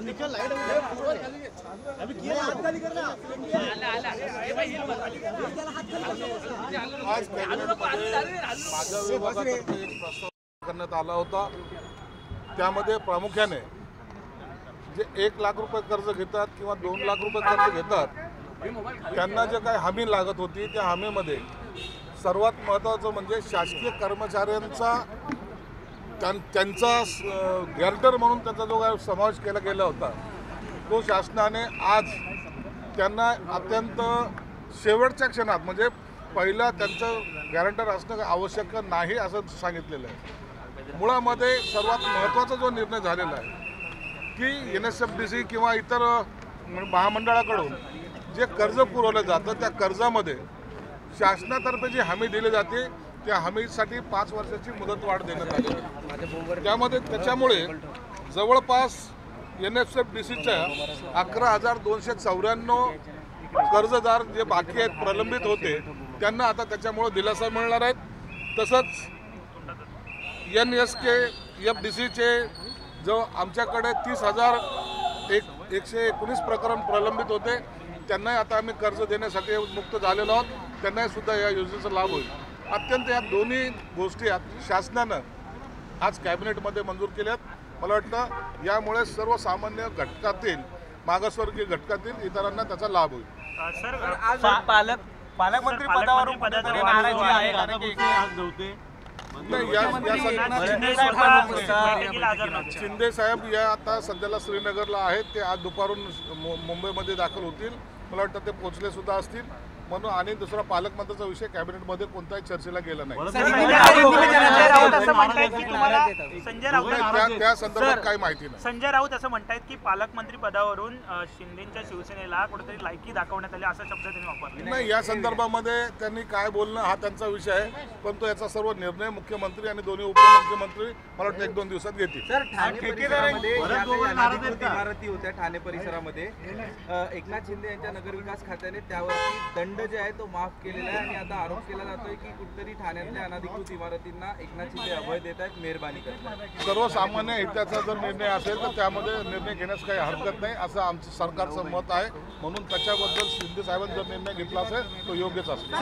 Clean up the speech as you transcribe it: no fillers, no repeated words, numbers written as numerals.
आज माझ्या विभागातर्फे एक प्रस्ताव करण्यात आला होता। त्यामध्ये प्रामुख्याने जे 1 लाख रुपये कर्ज घेतात किंवा 2 लाख रुपये कर्ज घेतात त्यांना जे काही हमी लागत होती त्या हमीमध्ये सर्वात महत्त्वाचं म्हणजे शासकीय कर्मचाऱ्यांचा त्यांचा गॅरंटर म्हणून त्याचा जो काही समावेश केला गेला होता तो शासनाने आज त्यांना अत्यंत शेवटच्या क्षणात म्हणजे पहिला त्यांचं गॅरंटर असणं आवश्यक नाही असं सांगितलेलं आहे। मुळामध्ये सर्वात महत्त्वाचा जो निर्णय झालेला आहे की NSFDC किंवा इतर महामंडळाकडून जे कर्ज पुरवलं जातं त्या कर्जामध्ये शासनातर्फे जी हमी दिली जाते त्या हमीसाठी 5 वर्षाची मुदतवाढ देण्यात आली आहे। त्याच्यामुळे जवळपास NSFDCच्या 11,294 कर्जदार जे बाकी आहेत प्रलंबित होते त्यांना आता त्याच्यामुळे दिलासा मिळणार आहे। तसंच NSKFDCचे जो आमच्याकडे 30,119 प्रकरण प्रलंबित होते त्यांनाही आता आम्ही कर्ज देण्यासाठी मुक्त झालेलो आहोत, त्यांनाही सुद्धा या योजनेचा लाभ होईल। अत्यंत या दोन्ही गोष्टी शासनानं आज कॅबिनेटमध्ये मंजूर केल्यात। मला वाटतं यामुळे सर्वसामान्य घटकातील मागासवर्गीय घटकातील इतरांना त्याचा लाभ होईल। पालकमंत्री पदावरून नाराजी आहे शिंदे साहेब या आता सध्याला श्रीनगरला आहेत, ते आज दुपारून मुंबईमध्ये दाखल होतील। मला वाटतं ते पोहोचले सुद्धा असतील म्हणून आणि दुसरा पालकमंत्र्याचा विषय कॅबिनेटमध्ये कोणत्याही चर्चेला गेला नाही। त्या संदर्भात काही माहिती नाही। संजय राऊत असं म्हणतायत की पालकमंत्री पदावरून शिंदेच्या शिवसेनेला कुठेतरी लायकी दाखवण्यात आली असा शब्द त्यांनी वापरला नाही। या संदर्भामध्ये त्यांनी काय बोलणं हा त्यांचा विषय आहे, परंतु याचा सर्व निर्णय मुख्यमंत्री आणि दोन्ही उपमुख्यमंत्री मला वाटतं 1-2 दिवसात घेतील। इमारती होत्या ठाणे परिसरामध्ये एकनाथ शिंदे यांच्या नगरविकास खात्याने त्यावरती दंड जे आहे तो माफ केलेला आहे आणि आता आरोप केला जातोय की कुठेतरी ठाण्यातल्या अनधिकृत इमारतींना एकनाथ शिंदे अभय देत आहेत, मेहरबानी करतात। सर्वसामान्य हिताचा जर निर्णय असेल तर त्यामध्ये निर्णय घेण्यास काही हरकत नाही असं आमचं सरकारचं मत आहे, म्हणून त्याच्याबद्दल शिंदे साहेबांनी जर निर्णय घेतला असेल तो योग्यच असेल।